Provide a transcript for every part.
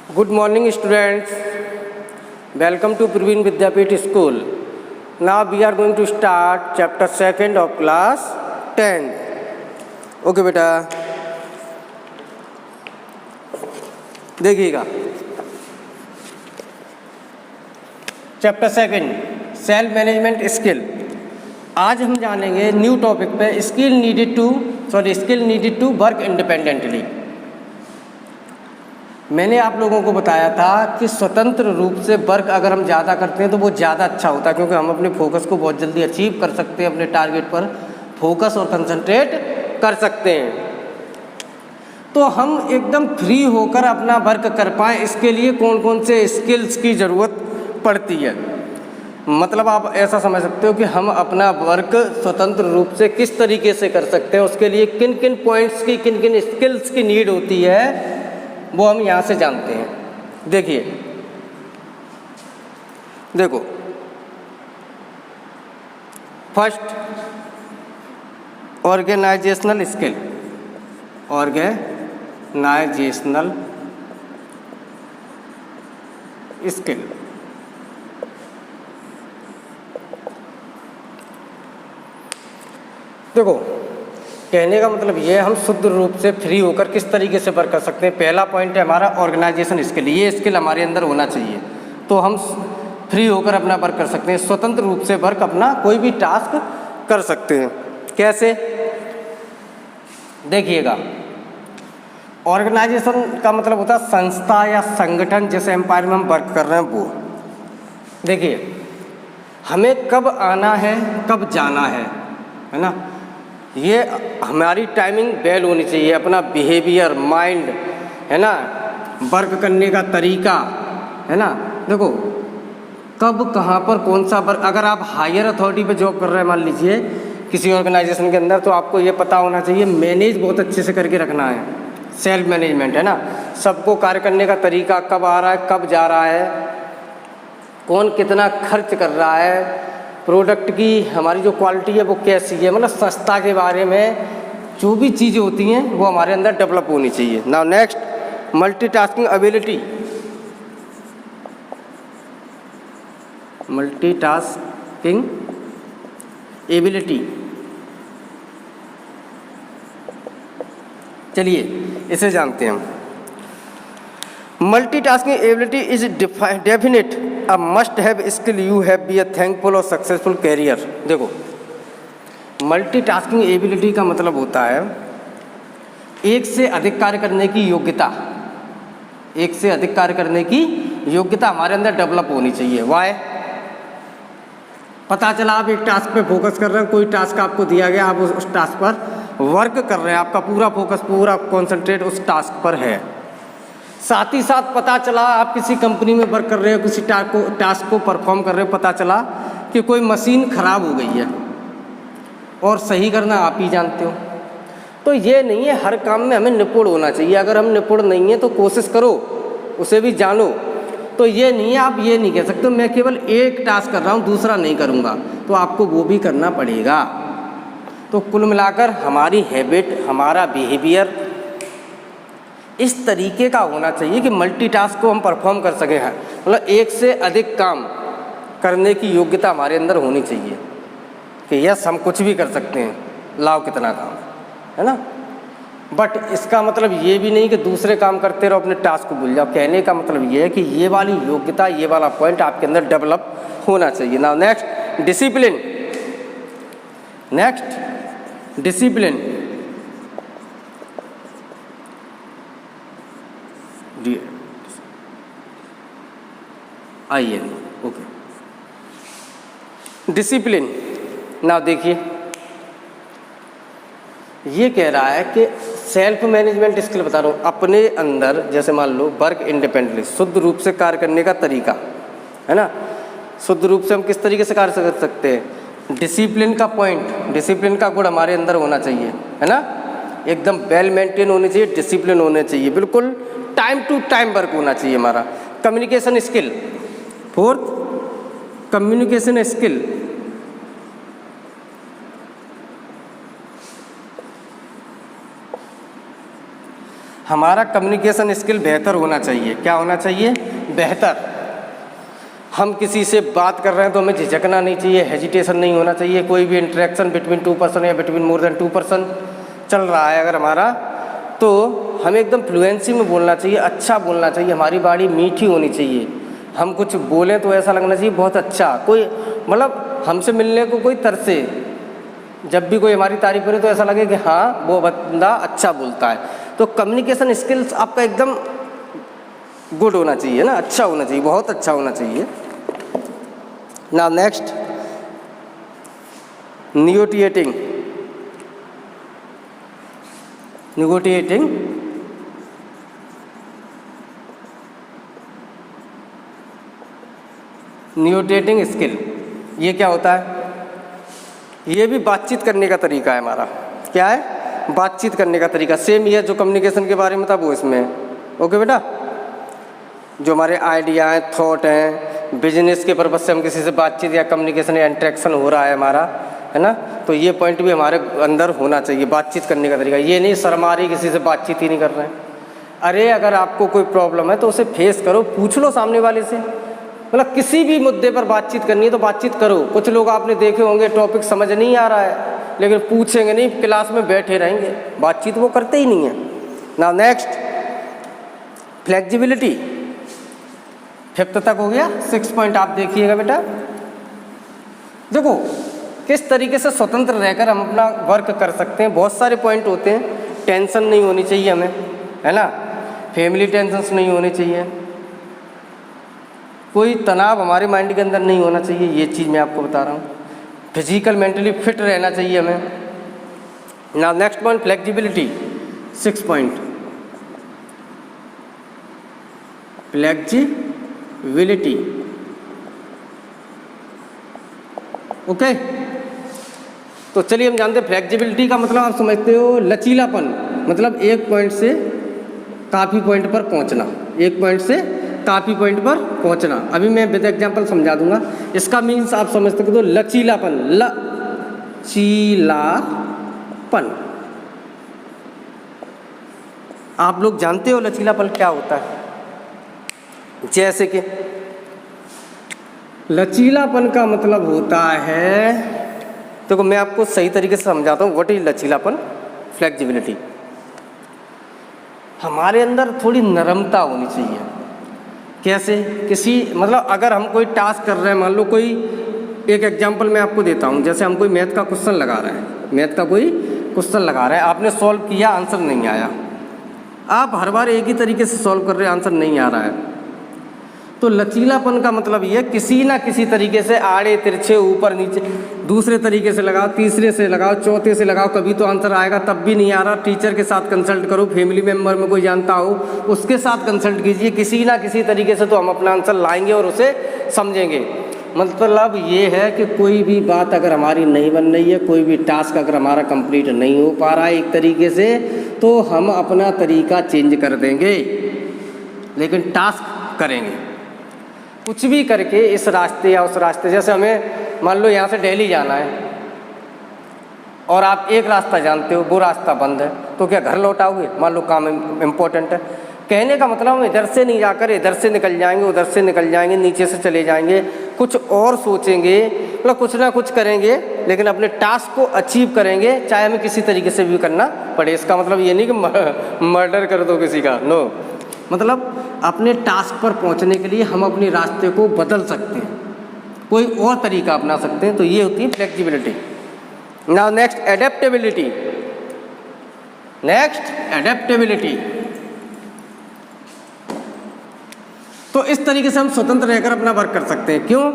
Good morning, students. Welcome to Praveen Vidyapeeth School. Now we are going to start chapter 2nd of class 10. Okay, बेटा देखिएगा chapter 2 self management skill. आज हम जानेंगे new topic पे skill needed to work independently. मैंने आप लोगों को बताया था कि स्वतंत्र रूप से वर्क अगर हम ज़्यादा करते हैं तो वो ज़्यादा अच्छा होता है, क्योंकि हम अपने फोकस को बहुत जल्दी अचीव कर सकते हैं, अपने टारगेट पर फोकस और कंसंट्रेट कर सकते हैं। तो हम एकदम फ्री होकर अपना वर्क कर पाएँ, इसके लिए कौन कौन से स्किल्स की ज़रूरत पड़ती है। मतलब आप ऐसा समझ सकते हो कि हम अपना वर्क स्वतंत्र रूप से किस तरीके से कर सकते हैं, उसके लिए किन किन पॉइंट्स की किन किन स्किल्स की नीड होती है वो हम यहाँ से जानते हैं। देखो फर्स्ट ऑर्गेनाइजेशनल स्किल। देखो कहने का मतलब ये है हम शुद्ध रूप से फ्री होकर किस तरीके से वर्क कर सकते हैं। पहला पॉइंट है हमारा ऑर्गेनाइजेशन स्किल। ये स्किल हमारे अंदर होना चाहिए तो हम फ्री होकर अपना वर्क कर सकते हैं, स्वतंत्र रूप से वर्क अपना कोई भी टास्क कर सकते हैं। कैसे देखिएगा, ऑर्गेनाइजेशन का मतलब होता है संस्था या संगठन जिस एम्पायर में हम वर्क कर रहे हैं वो। देखिए हमें कब आना है कब जाना है ना, ये हमारी टाइमिंग वेल होनी चाहिए। अपना बिहेवियर, माइंड है ना, वर्क करने का तरीका है ना। देखो कब कहाँ पर कौन सा वर्क, अगर आप हायर अथॉरिटी पे जॉब कर रहे हैं मान लीजिए किसी ऑर्गेनाइजेशन के अंदर, तो आपको ये पता होना चाहिए मैनेज बहुत अच्छे से करके रखना है। सेल्फ मैनेजमेंट है ना, सबको कार्य करने का तरीका, कब आ रहा है कब जा रहा है, कौन कितना खर्च कर रहा है, प्रोडक्ट की हमारी जो क्वालिटी है वो कैसी है, मतलब संस्था के बारे में जो भी चीज़ें होती हैं वो हमारे अंदर डेवलप होनी चाहिए। Now next multitasking ability. चलिए इसे जानते हैं हम। Multitasking ability is definite a must have skill you have be a thankful और सक्सेसफुल कैरियर। देखो मल्टीटास्किंग एबिलिटी का मतलब होता है एक से अधिक कार्य करने की योग्यता। एक से अधिक कार्य करने की योग्यता हमारे अंदर डेवलप होनी चाहिए। वाई? पता चला आप एक टास्क पे फोकस कर रहे हैं, कोई टास्क आपको दिया गया, आप उस टास्क पर वर्क कर रहे हैं, आपका पूरा फोकस पूरा कॉन्सेंट्रेट उस टास्क पर है। साथ ही साथ पता चला आप किसी कंपनी में वर्क कर रहे हो, किसी टास्क को परफॉर्म कर रहे हो, पता चला कि कोई मशीन ख़राब हो गई है और सही करना आप ही जानते हो। तो ये नहीं है हर काम में हमें निपुण होना चाहिए। अगर हम निपुण नहीं है तो कोशिश करो, उसे भी जानो। तो ये नहीं है, आप ये नहीं कह सकते मैं केवल एक टास्क कर रहा हूँ दूसरा नहीं करूँगा, तो आपको वो भी करना पड़ेगा। तो कुल मिलाकर हमारी हैबिट, हमारा बिहेवियर इस तरीके का होना चाहिए कि मल्टीटास्क को हम परफॉर्म कर सकें। मतलब एक से अधिक काम करने की योग्यता हमारे अंदर होनी चाहिए कि यस हम कुछ भी कर सकते हैं, लाओ कितना काम है ना। बट इसका मतलब ये भी नहीं कि दूसरे काम करते रहो, अपने टास्क को भूल जाओ। कहने का मतलब ये है कि ये वाली योग्यता, ये वाला पॉइंट आपके अंदर डेवलप होना चाहिए। Now next discipline. Okay discipline. ना देखिए ये कह रहा है कि सेल्फ मैनेजमेंट स्किल बता रहा हूँ, अपने अंदर जैसे मान लो वर्क इंडिपेंडेंटली, शुद्ध रूप से कार्य करने का तरीका है ना। शुद्ध रूप से हम किस तरीके से कार्य कर सकते हैं, डिसिप्लिन का पॉइंट, डिसिप्लिन का गुण हमारे अंदर होना चाहिए है ना। एकदम वेल मेंटेन होनी चाहिए, डिसिप्लिन होने चाहिए, बिल्कुल टाइम टू टाइम वर्क होना चाहिए हमारा। Communication skill, fourth communication skill. हमारा कम्युनिकेशन स्किल बेहतर होना चाहिए। क्या होना चाहिए? बेहतर। हम किसी से बात कर रहे हैं तो हमें झिझकना नहीं चाहिए, हेजिटेशन नहीं होना चाहिए। कोई भी इंटरेक्शन बिटवीन 2 पर्सन या बिटवीन मोर देन 2 पर्सन चल रहा है अगर हमारा, तो हमें एकदम फ्लुएंसी में बोलना चाहिए, अच्छा बोलना चाहिए, हमारी बाणी मीठी होनी चाहिए। हम कुछ बोलें तो ऐसा लगना चाहिए बहुत अच्छा, कोई मतलब हमसे मिलने को कोई तरसे, जब भी कोई हमारी तारीफ करे तो ऐसा लगे कि हाँ वो बंदा अच्छा बोलता है। तो कम्युनिकेशन स्किल्स आपका एकदम गुड होना चाहिए ना, अच्छा होना चाहिए, बहुत अच्छा होना चाहिए। Now next, negotiating. Negotiating skill, ये क्या होता है? ये भी बातचीत करने का तरीका है हमारा। क्या है? बातचीत करने का तरीका। सेम ये जो कम्युनिकेशन के बारे में था वो इसमें है। ओके बेटा, जो हमारे आइडिया हैं, थॉट हैं, बिजनेस के पर्पज से हम किसी से बातचीत या कम्युनिकेशन या इंटरेक्शन हो रहा है हमारा, है ना, तो ये पॉइंट भी हमारे अंदर होना चाहिए, बातचीत करने का तरीका। ये नहीं शर्मारी किसी से बातचीत ही नहीं कर रहे हैं। अरे अगर आपको कोई प्रॉब्लम है तो उसे फेस करो, पूछ लो सामने वाले से। मतलब किसी भी मुद्दे पर बातचीत करनी है तो बातचीत करो। कुछ लोग आपने देखे होंगे टॉपिक समझ नहीं आ रहा है लेकिन पूछेंगे नहीं, क्लास में बैठे रहेंगे, बातचीत वो करते ही नहीं है। Now next, flexibility. 5th तक हो गया। 6 पॉइंट आप देखिएगा बेटा। देखो किस तरीके से स्वतंत्र रहकर हम अपना वर्क कर सकते हैं। बहुत सारे पॉइंट होते हैं। टेंशन नहीं होनी चाहिए हमें, है ना, फैमिली टेंशन्स नहीं होनी चाहिए, कोई तनाव हमारे माइंड के अंदर नहीं होना चाहिए, ये चीज़ मैं आपको बता रहा हूँ। फिजिकल मेंटली फिट रहना चाहिए हमें। Now next point, flexibility. 6 point, flexibility. Okay, तो चलिए हम जानते हैं फ्लेक्सिबिलिटी का मतलब आप समझते हो लचीलापन, मतलब एक पॉइंट से काफ़ी पॉइंट पर पहुंचना, एक पॉइंट से काफ़ी पॉइंट पर पहुंचना। अभी मैं विद एग्जांपल समझा दूंगा। इसका मीन्स आप समझ सकते हो लचीलापन, लचीलापन। आप लोग जानते हो लचीलापन क्या होता है? जैसे कि लचीलापन का मतलब होता है, देखो मैं आपको सही तरीके से समझाता हूँ। व्हाट इज लचीलापन, फ्लेक्सिबिलिटी। हमारे अंदर थोड़ी नरमता होनी चाहिए। कैसे? किसी मतलब अगर हम कोई टास्क कर रहे हैं, मान लो कोई, एक एग्जांपल मैं आपको देता हूँ। जैसे हम कोई मैथ का क्वेश्चन लगा रहे हैं, मैथ का कोई क्वेश्चन लगा रहे हैं, आपने सॉल्व किया, आंसर नहीं आया। आप हर बार एक ही तरीके से सॉल्व कर रहे हैं, आंसर नहीं आ रहा है। तो लचीलापन का मतलब ये किसी ना किसी तरीके से आड़े तिरछे, ऊपर नीचे, दूसरे तरीके से लगाओ, तीसरे से लगाओ, चौथे से लगाओ, कभी तो आंसर आएगा, तब भी नहीं आ रहा। टीचर के साथ कंसल्ट करो, फैमिली मेम्बर में कोई जानता हो उसके साथ कंसल्ट कीजिए। किसी ना किसी तरीके से तो हम अपना आंसर लाएंगे और उसे समझेंगे। मतलब ये है कि कोई भी बात अगर हमारी नहीं बन रही है, कोई भी टास्क अगर हमारा कंप्लीट नहीं हो पा रहा है एक तरीके से, तो हम अपना तरीका चेंज कर देंगे, लेकिन टास्क करेंगे। कुछ भी करके इस रास्ते या उस रास्ते, जैसे हमें मान लो यहाँ से दिल्ली जाना है और आप एक रास्ता जानते हो, वो रास्ता बंद है, तो क्या घर लौट आओगे? मान लो काम इम्पोर्टेंट है। कहने का मतलब हम इधर से नहीं जाकर इधर से निकल जाएंगे, उधर से निकल जाएंगे, नीचे से चले जाएंगे, कुछ और सोचेंगे, मतलब कुछ ना कुछ करेंगे, लेकिन अपने टास्क को अचीव करेंगे, चाहे हमें किसी तरीके से भी करना पड़े। इसका मतलब ये नहीं कि मर्डर कर दो किसी का, नो। मतलब अपने टास्क पर पहुंचने के लिए हम अपने रास्ते को बदल सकते हैं, कोई और तरीका अपना सकते हैं। तो ये होती है flexibility. Now next, adaptability. Next, adaptability. तो इस तरीके से हम स्वतंत्र रहकर अपना वर्क कर सकते हैं। क्यों?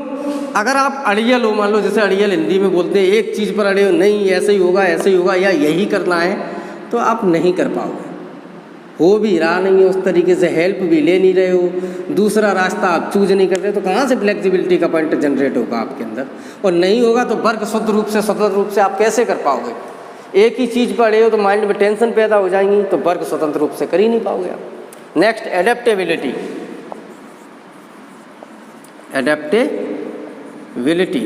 अगर आप अड़ियल हो, मान लो जैसे अड़ियल हिंदी में बोलते हैं, एक चीज़ पर अड़े हो, नहीं ऐसे ही होगा, ऐसे ही होगा, या यही करना है, तो आप नहीं कर पाओगे। हो भी रहा नहीं है उस तरीके से, हेल्प भी ले नहीं रहे हो, दूसरा रास्ता आप चूज नहीं कर रहे, तो कहाँ से फ्लेक्सिबिलिटी का पॉइंट जनरेट होगा आपके अंदर? और नहीं होगा तो वर्क शुद्ध रूप से, स्वतंत्र रूप से आप कैसे कर पाओगे? एक ही चीज़ पर अड़े हो तो माइंड में टेंशन पैदा हो जाएंगी, तो वर्क स्वतंत्र रूप से कर ही नहीं पाओगे आप। Next, adaptability. एडेप्टेबिलिटी,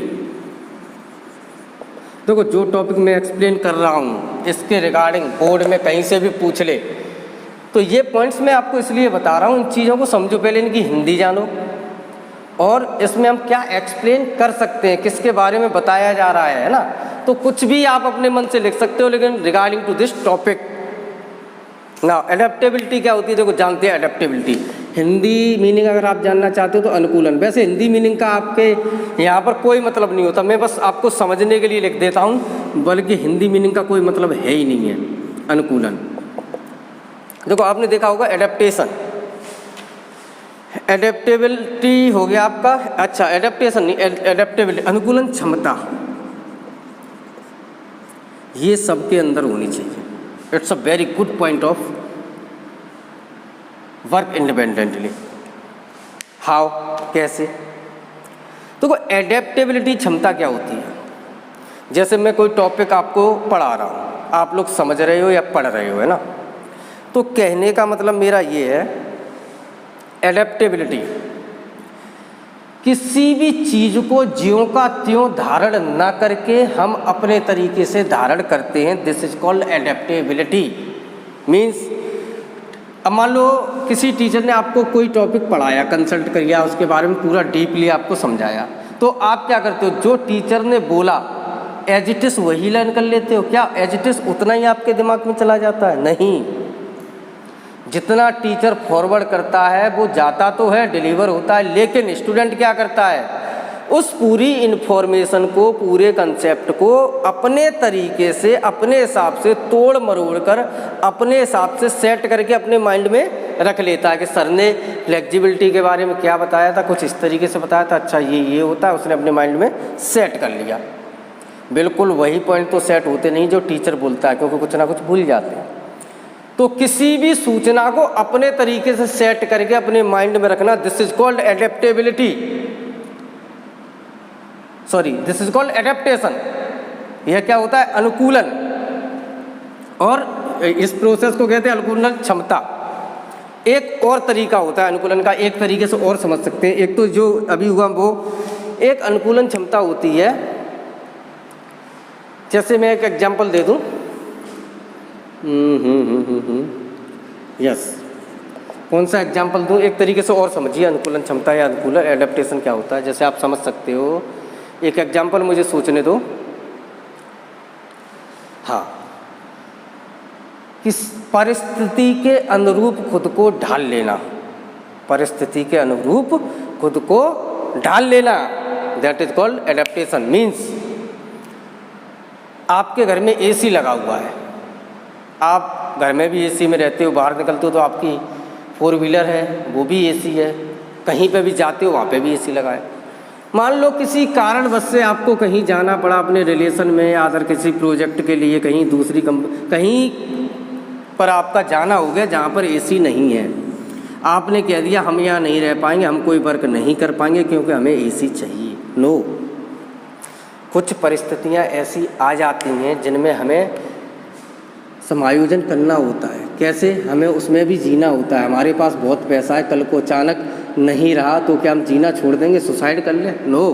देखो जो टॉपिक मैं एक्सप्लेन कर रहा हूँ इसके रिगार्डिंग बोर्ड में कहीं से भी पूछ ले, तो ये पॉइंट्स मैं आपको इसलिए बता रहा हूँ, इन चीज़ों को समझो, पहले इनकी हिंदी जानो और इसमें हम क्या एक्सप्लेन कर सकते हैं, किसके बारे में बताया जा रहा है ना। तो कुछ भी आप अपने मन से लिख सकते हो, लेकिन रिगार्डिंग टू दिस टॉपिक ना। एडेप्टेबिलिटी क्या होती है, देखो जानते हैं एडेप्टेबिलिटी, हिंदी मीनिंग अगर आप जानना चाहते हो तो अनुकूलन। वैसे हिंदी मीनिंग का आपके यहाँ पर कोई मतलब नहीं होता, मैं बस आपको समझने के लिए लिख देता हूँ, बल्कि हिंदी मीनिंग का कोई मतलब है ही नहीं है अनुकूलन। देखो आपने देखा होगा एडेप्टेशन, एडेप्टेबिलिटी हो गया आपका, अच्छा एडेप्टेशन नहीं, एडेप्टेबिलिटी अनुकूलन क्षमता, ये सबके अंदर होनी चाहिए। It's a very good point of work independently. How, कैसे? तो एडेप्टेबिलिटी क्षमता क्या होती है? जैसे मैं कोई टॉपिक आपको पढ़ा रहा हूँ, आप लोग समझ रहे हो या पढ़ रहे हो, है ना। तो कहने का मतलब मेरा ये है, एडेप्टेबिलिटी किसी भी चीज़ को ज्यों का त्यों धारण न करके हम अपने तरीके से धारण करते हैं, this is called adaptability. Means अब मान लो किसी टीचर ने आपको कोई टॉपिक पढ़ाया, कंसल्ट किया, उसके बारे में पूरा डीपली आपको समझाया, तो आप क्या करते हो, जो टीचर ने बोला एज इट इज वही लर्न कर लेते हो क्या? एज इट इज उतना ही आपके दिमाग में चला जाता है? नहीं, जितना टीचर फॉरवर्ड करता है वो जाता तो है, डिलीवर होता है, लेकिन स्टूडेंट क्या करता है, उस पूरी इन्फॉर्मेशन को, पूरे कंसेप्ट को अपने तरीके से, अपने हिसाब से तोड़ मरोड़ कर, अपने हिसाब से सेट करके अपने माइंड में रख लेता है कि सर ने फ्लेक्सिबिलिटी के बारे में क्या बताया था, कुछ इस तरीके से बताया था, अच्छा ये होता है, उसने अपने माइंड में सेट कर लिया। बिल्कुल वही पॉइंट तो सेट होते नहीं जो टीचर बोलता है, क्योंकि कुछ ना कुछ भूल जाते हैं। तो किसी भी सूचना को अपने तरीके से सेट करके अपने माइंड में रखना, this is called adaptability, sorry this is called adaptation. यह क्या होता है, अनुकूलन, और इस प्रोसेस को कहते हैं अनुकूलन क्षमता। एक और तरीका होता है अनुकूलन का, एक तरीके से और समझ सकते हैं। एक तो जो अभी हुआ वो एक अनुकूलन क्षमता होती है, जैसे मैं एक एग्जांपल दे दूं, यस, कौन सा एग्जांपल दूं, एक तरीके से और समझिए अनुकूलन क्षमता या अनुकूलन एडेप्टेशन क्या होता है, जैसे आप समझ सकते हो। एक एग्जांपल मुझे सोचने दो। हाँ, किस परिस्थिति के अनुरूप खुद को ढाल लेना, परिस्थिति के अनुरूप खुद को ढाल लेना, that is called adaptation. Means आपके घर में एसी लगा हुआ है, आप घर में भी एसी में रहते हो, बाहर निकलते हो तो आपकी 4 व्हीलर है वो भी एसी है, कहीं पे भी जाते हो वहाँ पे भी एसी लगा है। मान लो किसी कारणवश से आपको कहीं जाना पड़ा अपने रिलेशन में, या अदर किसी प्रोजेक्ट के लिए कहीं दूसरी कहीं पर आपका जाना हो गया जहाँ पर एसी नहीं है, आपने कह दिया हम यहाँ नहीं रह पाएंगे, हम कोई वर्क नहीं कर पाएंगे क्योंकि हमें एसी चाहिए। नो, कुछ परिस्थितियाँ ऐसी आ जाती हैं जिनमें हमें समायोजन करना होता है। कैसे? हमें उसमें भी जीना होता है। हमारे पास बहुत पैसा है, कल को अचानक नहीं रहा तो क्या हम जीना छोड़ देंगे, सुसाइड कर लें? नो,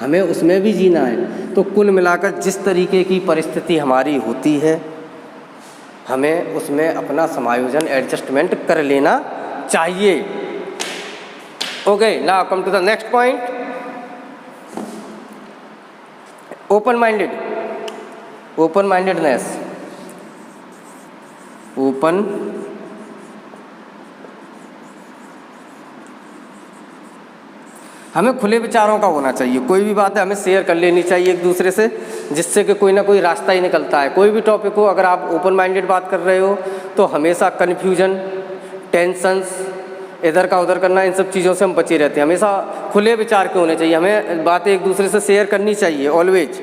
हमें उसमें भी जीना है। तो कुल मिलाकर जिस तरीके की परिस्थिति हमारी होती है, हमें उसमें अपना समायोजन, एडजस्टमेंट कर लेना चाहिए। Okay, now come to the next point, open minded, open mindedness. Open हमें खुले विचारों का होना चाहिए, कोई भी बात है हमें शेयर कर लेनी चाहिए एक दूसरे से, जिससे कि कोई ना कोई रास्ता ही निकलता है। कोई भी टॉपिक हो, अगर आप ओपन माइंडेड बात कर रहे हो तो हमेशा कन्फ्यूजन, टेंशन्स, इधर का उधर करना, इन सब चीज़ों से हम बचे रहते हैं। हमेशा खुले विचार के होने चाहिए, हमें बातें एक दूसरे से शेयर करनी चाहिए ऑलवेज,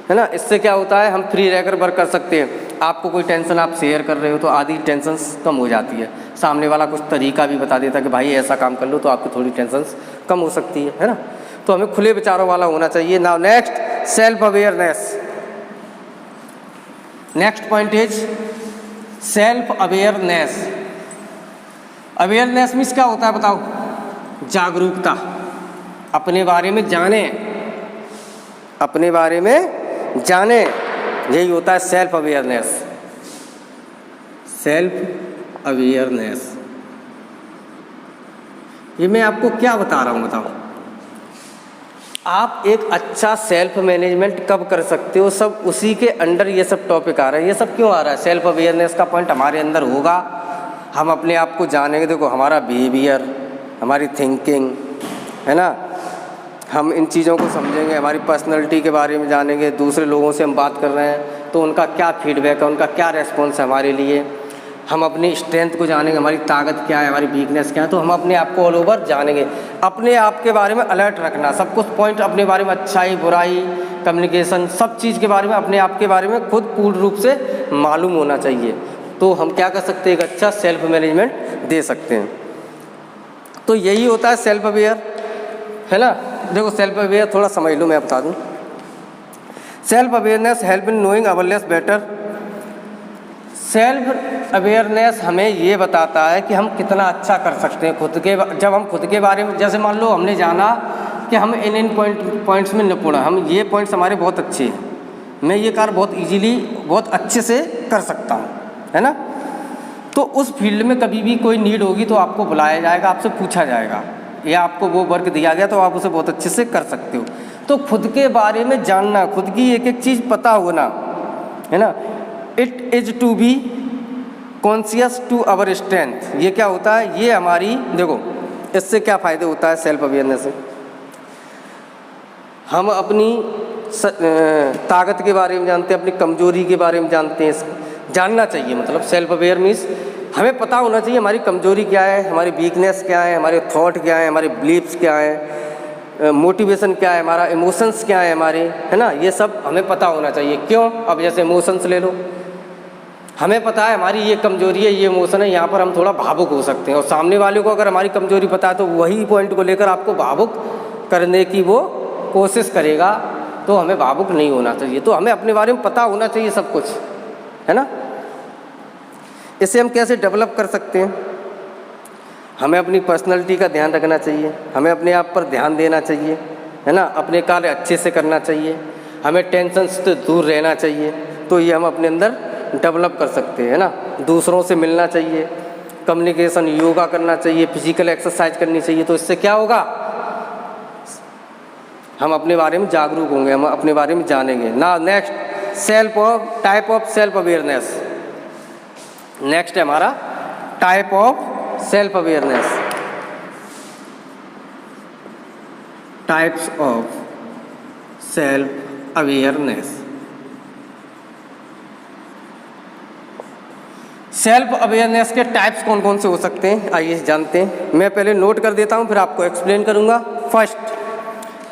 है ना। इससे क्या होता है, हम फ्री रहकर वर्क कर सकते हैं। आपको कोई टेंशन आप शेयर कर रहे हो तो आधी टेंशन्स कम हो जाती है, सामने वाला कुछ तरीका भी बता देता है कि भाई ऐसा काम कर लो तो आपकी थोड़ी टेंशन्स कम हो सकती है ना। तो हमें खुले विचारों वाला होना चाहिए। Now next, self awareness. Next point is self awareness. Awareness means क्या होता है बताओ? जागरूकता, अपने बारे में जाने, अपने बारे में जाने, यही होता है सेल्फ अवेयरनेस। Self awareness. ये मैं आपको क्या बता रहा हूँ बताओ। आप एक अच्छा सेल्फ मैनेजमेंट कब कर सकते हो, सब उसी के अंडर ये सब टॉपिक आ रहा है। ये सब क्यों आ रहा है? सेल्फ अवेयरनेस का पॉइंट हमारे अंदर होगा, हम अपने आप को जानेंगे। देखो हमारा बिहेवियर, हमारी थिंकिंग है ना, हम इन चीज़ों को समझेंगे, हमारी पर्सनैलिटी के बारे में जानेंगे। दूसरे लोगों से हम बात कर रहे हैं तो उनका क्या फीडबैक है, उनका क्या रेस्पॉन्स है हमारे लिए। हम अपनी स्ट्रेंथ को जानेंगे, हमारी ताकत क्या है, हमारी वीकनेस क्या है। तो हम अपने आप को ऑल ओवर जानेंगे। अपने आप के बारे में अलर्ट रखना, सब कुछ पॉइंट अपने बारे में, अच्छाई बुराई, कम्युनिकेशन, सब चीज़ के बारे में, अपने आप के बारे में खुद पूर्ण रूप से मालूम होना चाहिए। तो हम क्या कर सकते हैं, एक अच्छा सेल्फ मैनेजमेंट दे सकते हैं। तो यही होता है सेल्फ अवेयर, है ना। देखो सेल्फ अवेयर थोड़ा समझ लो, मैं बता दूँ। Self awareness help in knowing awareness better. Self awareness हमें ये बताता है कि हम कितना अच्छा कर सकते हैं खुद के। जब हम खुद के बारे में, जैसे मान लो हमने जाना कि हम इन पॉइंट्स में निपुण हैं, हम ये पॉइंट्स हमारे बहुत अच्छे हैं, मैं ये कार्य बहुत इजीली बहुत अच्छे से कर सकता हूँ, है ना। तो उस फील्ड में कभी भी कोई नीड होगी तो आपको बुलाया जाएगा, आपसे पूछा जाएगा, या आपको वो वर्क दिया गया तो आप उसे बहुत अच्छे से कर सकते हो। तो खुद के बारे में जानना, खुद की एक एक चीज़ पता होना, है ना। It is to be conscious to our strength. ये क्या होता है, ये हमारी, देखो इससे क्या फ़ायदे होता है सेल्फ अवेयरनेस से। हम अपनी ताकत के बारे में जानते हैं, अपनी कमजोरी के बारे में जानते हैं, जानना चाहिए। मतलब सेल्फ अवेयर मीन्स हमें पता होना चाहिए हमारी कमजोरी क्या है, हमारी वीकनेस क्या है, हमारे थॉट क्या है, हमारे बिलीव्स क्या है, मोटिवेशन क्या है, हमारा इमोशंस क्या है हमारे, है ना। ये सब हमें पता होना चाहिए। क्यों? अब जैसे इमोशंस ले लो, हमें पता है हमारी ये कमजोरी है, ये इमोशन है, यहाँ पर हम थोड़ा भावुक हो सकते हैं। और सामने वाले को अगर हमारी कमजोरी पता है तो वही पॉइंट को लेकर आपको भावुक करने की वो कोशिश करेगा, तो हमें भावुक नहीं होना चाहिए। तो हमें अपने बारे में पता होना चाहिए सब कुछ, है ना। इसे हम कैसे डेवलप कर सकते हैं? हमें अपनी पर्सनैलिटी का ध्यान रखना चाहिए, हमें अपने आप पर ध्यान देना चाहिए, है ना। अपने कार्य अच्छे से करना चाहिए, हमें टेंशन से दूर रहना चाहिए। तो ये हम अपने अंदर डेवलप कर सकते हैं, है ना। दूसरों से मिलना चाहिए, कम्युनिकेशन, योगा करना चाहिए, फिजिकल एक्सरसाइज करनी चाहिए। तो इससे क्या होगा, हम अपने बारे में जागरूक होंगे, हम अपने बारे में जानेंगे ना। Next self of type of self awareness. Next है हमारा type of self awareness, types of self awareness. Self awareness के टाइप्स कौन कौन से हो सकते हैं, आइए जानते हैं। मैं पहले नोट कर देता हूं, फिर आपको एक्सप्लेन करूंगा। First,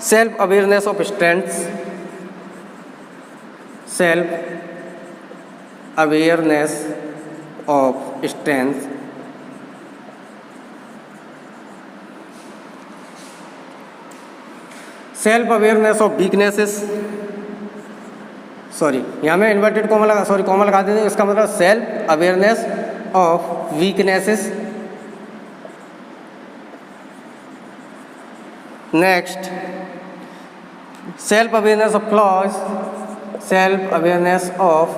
self awareness of strengths, self awareness of strength, self awareness of weaknesses, sorry यहाँ में इन्वर्टेड कॉमा लगा, सॉरी कॉमा लगा देते हैं, इसका मतलब self awareness of weaknesses. Next, self awareness of flaws, self awareness of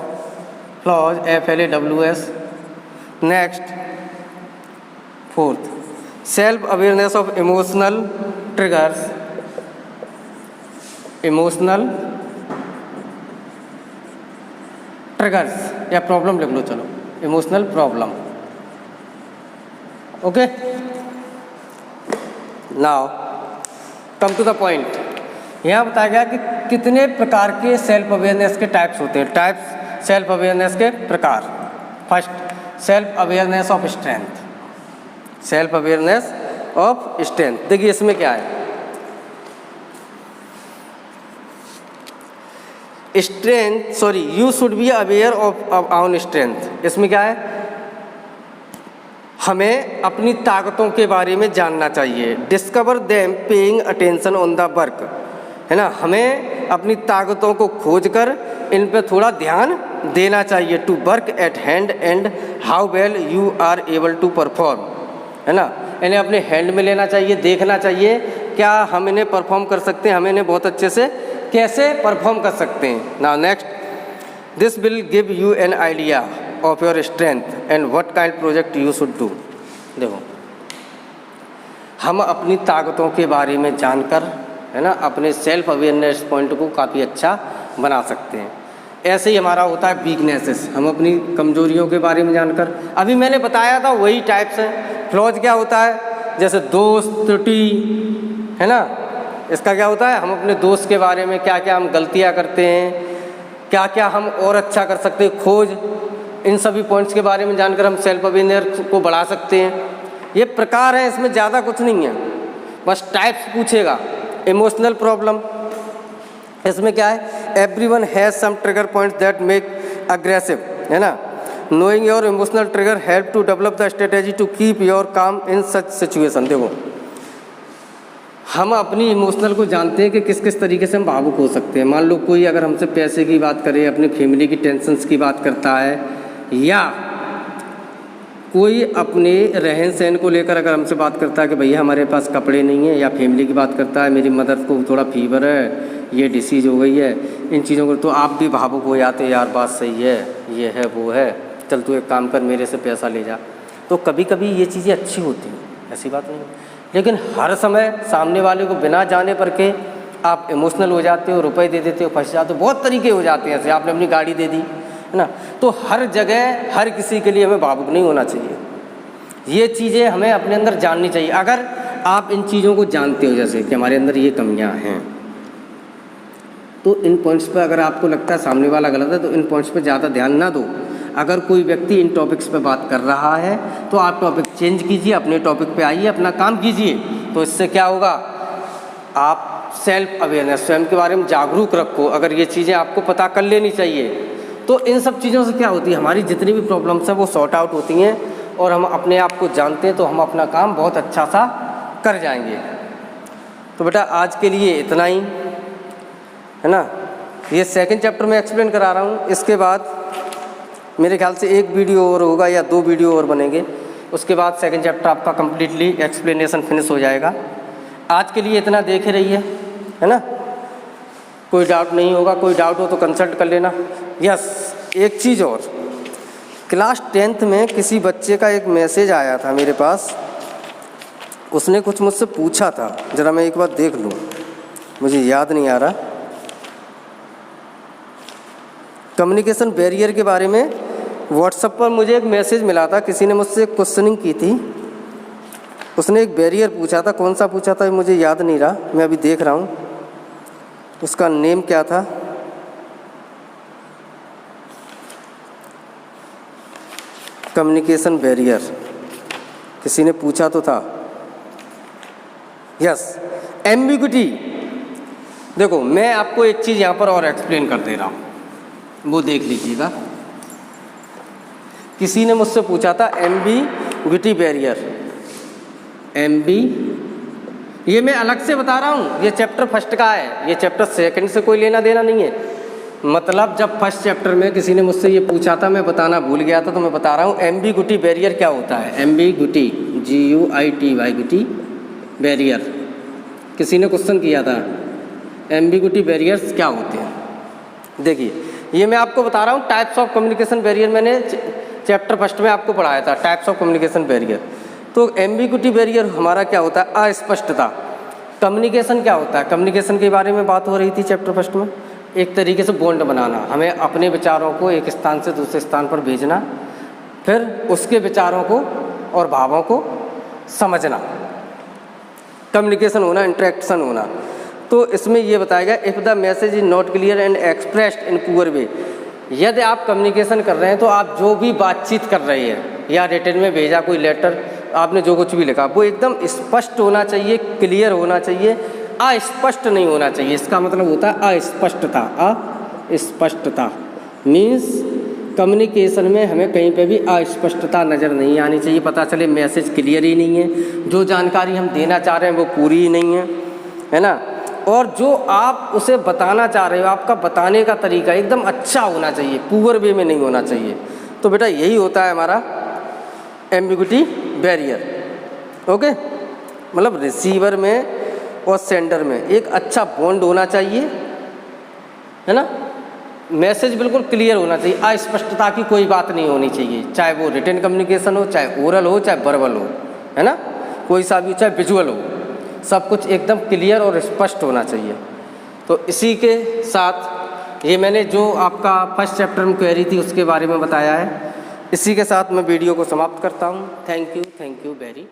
flaws, FLAWS। Next, fourth, self awareness of emotional triggers, emotional triggers या problem लिख लो, चलो emotional problem. Okay, now come to the point. यहाँ बताया गया कि कितने प्रकार के सेल्फ अवेयरनेस के टाइप्स होते हैं। टाइप्स सेल्फ अवेयरनेस के प्रकार। First, self awareness of strength, self awareness of strength. देखिए इसमें क्या है, strength, sorry you should be aware of our strength. इसमें क्या है, हमें अपनी ताकतों के बारे में जानना चाहिए। Discover them paying attention on the work, है ना। हमें अपनी ताकतों को खोजकर इन पे थोड़ा ध्यान देना चाहिए। To work at hand and how well you are able to perform, है ना। इन्हें अपने हैंड में लेना चाहिए, देखना चाहिए क्या हम इन्हें परफॉर्म कर सकते हैं, हम इन्हें बहुत अच्छे से कैसे परफॉर्म कर सकते हैं। Now next, this will give you an idea of your strength and what kind project you should do. देखो, हम अपनी ताकतों के बारे में जानकर, है ना, अपने सेल्फ अवेयरनेस पॉइंट को काफ़ी अच्छा बना सकते हैं। ऐसे ही हमारा होता है वीकनेसेस, हम अपनी कमजोरियों के बारे में जानकर, अभी मैंने बताया था वही टाइप्स हैं। फ्लॉज क्या होता है, जैसे दोस्त, त्रुटि, है ना, इसका क्या होता है, हम अपने दोस्त के बारे में क्या क्या हम गलतियां करते हैं, क्या क्या हम और अच्छा कर सकते हैं, खोज, इन सभी पॉइंट्स के बारे में जानकर हम सेल्फ अवेयरनेस को बढ़ा सकते हैं। ये प्रकार है, इसमें ज़्यादा कुछ नहीं है, बस टाइप्स पूछेगा। इमोशनल प्रॉब्लम, इसमें क्या है, everyone has some trigger points that make aggressive, है ना। Knowing your emotional trigger help to develop the strategy to keep your calm in such situation. देखो, हम अपनी इमोशनल को जानते हैं कि किस किस तरीके से हम भावुक हो सकते हैं। मान लो कोई अगर हमसे पैसे की बात करे, अपनी फैमिली की टेंशन्स की बात करता है, या कोई अपने रहन सहन को लेकर अगर हमसे बात करता है कि भैया हमारे पास कपड़े नहीं है, या फैमिली की बात करता है मेरी मदर को थोड़ा फीवर है, ये डिसीज़ हो गई है, इन चीज़ों को, तो आप भी भावुक हो जाते, यार बात सही है, ये है वो है, चल तू एक काम कर मेरे से पैसा ले जा। तो कभी कभी ये चीज़ें अच्छी होती हैं, ऐसी बात नहीं, लेकिन हर समय सामने वाले को बिना जाने पर के आप इमोशनल हो जाते हो, रुपए दे देते हो, फंस जाते हो, बहुत तरीके हो जाते हैं। ऐसे आपने अपनी गाड़ी दे दी, है ना, तो हर जगह हर किसी के लिए हमें भावुक नहीं होना चाहिए। ये चीज़ें हमें अपने अंदर जाननी चाहिए। अगर आप इन चीज़ों को जानते हो, जैसे कि हमारे अंदर ये कमियां हैं, तो इन पॉइंट्स पे अगर आपको लगता है सामने वाला गलत है, तो इन पॉइंट्स पे ज़्यादा ध्यान ना दो। अगर कोई व्यक्ति इन टॉपिक्स पे बात कर रहा है तो आप टॉपिक चेंज कीजिए, अपने टॉपिक पे आइए, अपना काम कीजिए। तो इससे क्या होगा, आप सेल्फ अवेयरनेस, स्वयं के बारे में जागरूक रखो। अगर ये चीज़ें आपको पता कर लेनी चाहिए, तो इन सब चीज़ों से क्या होती है, हमारी जितनी भी प्रॉब्लम्स हैं वो सॉर्ट आउट होती हैं, और हम अपने आप को जानते हैं तो हम अपना काम बहुत अच्छा सा कर जाएंगे। तो बेटा आज के लिए इतना ही, है ना। ये सेकंड चैप्टर में एक्सप्लेन करा रहा हूँ, इसके बाद मेरे ख्याल से एक वीडियो और होगा या 2 वीडियो और बनेंगे, उसके बाद सेकंड चैप्टर आपका कम्प्लीटली एक्सप्लेनेशन फिनिश हो जाएगा। आज के लिए इतना देखे रहिए, है ना। कोई डाउट नहीं होगा, कोई डाउट हो तो कंसल्ट कर लेना। यस, एक चीज़ और, क्लास 10th में किसी बच्चे का एक मैसेज आया था मेरे पास, उसने कुछ मुझसे पूछा था, ज़रा मैं एक बार देख लूँ, मुझे याद नहीं आ रहा। कम्युनिकेशन बैरियर के बारे में व्हाट्सएप पर मुझे एक मैसेज मिला था, किसी ने मुझसे क्वेश्चनिंग की थी, उसने एक बैरियर पूछा था, कौन सा पूछा था मुझे याद नहीं रहा, मैं अभी देख रहा हूँ उसका नेम क्या था। कम्युनिकेशन बैरियर किसी ने पूछा तो था। Yes, ambiguity. देखो मैं आपको एक चीज़ यहाँ पर और एक्सप्लेन कर दे रहा हूँ, वो देख लीजिएगा। किसी ने मुझसे पूछा था एम्बिग्युइटी बैरियर, ये मैं अलग से बता रहा हूँ, ये चैप्टर फर्स्ट का है, ये चैप्टर सेकंड से कोई लेना देना नहीं है। मतलब जब फर्स्ट चैप्टर में किसी ने मुझसे ये पूछा था, मैं बताना भूल गया था, तो मैं बता रहा हूँ एम्बिग्युइटी बैरियर क्या होता है। एम्बिग्युइटी, GUITY बैरियर, किसी ने क्वेश्चन किया था एम्बिग्युइटी बैरियर्स क्या होते हैं। देखिए ये मैं आपको बता रहा हूँ, टाइप्स ऑफ कम्युनिकेशन बैरियर मैंने चैप्टर फर्स्ट में आपको पढ़ाया था, टाइप्स ऑफ कम्युनिकेशन बैरियर। तो एम्बिग्युइटी बैरियर हमारा क्या होता है, अस्पष्टता। कम्युनिकेशन क्या होता है, कम्युनिकेशन के बारे में बात हो रही थी चैप्टर फर्स्ट में। एक तरीके से बॉन्ड बनाना, हमें अपने विचारों को एक स्थान से दूसरे स्थान पर भेजना, फिर उसके विचारों को और भावों को समझना, कम्युनिकेशन होना, इंटरेक्शन होना। तो इसमें ये बताया गया, if the message is not clear and expressed in poor way, यदि आप कम्युनिकेशन कर रहे हैं तो आप जो भी बातचीत कर रहे हैं या रिटर्न में भेजा कोई लेटर, आपने जो कुछ भी लिखा वो एकदम स्पष्ट होना चाहिए, क्लियर होना चाहिए, अस्पष्ट नहीं होना चाहिए। इसका मतलब होता है अस्पष्टता। अस्पष्टता मीन्स कम्युनिकेशन में हमें कहीं पे भी अस्पष्टता नज़र नहीं आनी चाहिए, पता चले मैसेज क्लियर ही नहीं है, जो जानकारी हम देना चाह रहे हैं वो पूरी ही नहीं है ना। और जो आप उसे बताना चाह रहे हो, आपका बताने का तरीका एकदम अच्छा होना चाहिए, पुअर वे में नहीं होना चाहिए। तो बेटा यही होता है हमारा एम्बिग्युइटी बैरियर। ओके, मतलब रिसीवर में और सेंडर में एक अच्छा बॉन्ड होना चाहिए, है ना। मैसेज बिल्कुल क्लियर होना चाहिए, अस्पष्टता की कोई बात नहीं होनी चाहिए, चाहे वो रिटन कम्युनिकेशन हो, चाहे ओरल हो, चाहे वर्बल हो, है ना, कोई सा भी, चाहे विजुअल हो, सब कुछ एकदम क्लियर और स्पष्ट होना चाहिए। तो इसी के साथ ये मैंने जो आपका फर्स्ट चैप्टर में क्वेरी थी उसके बारे में बताया है, इसी के साथ मैं वीडियो को समाप्त करता हूँ। Thank you very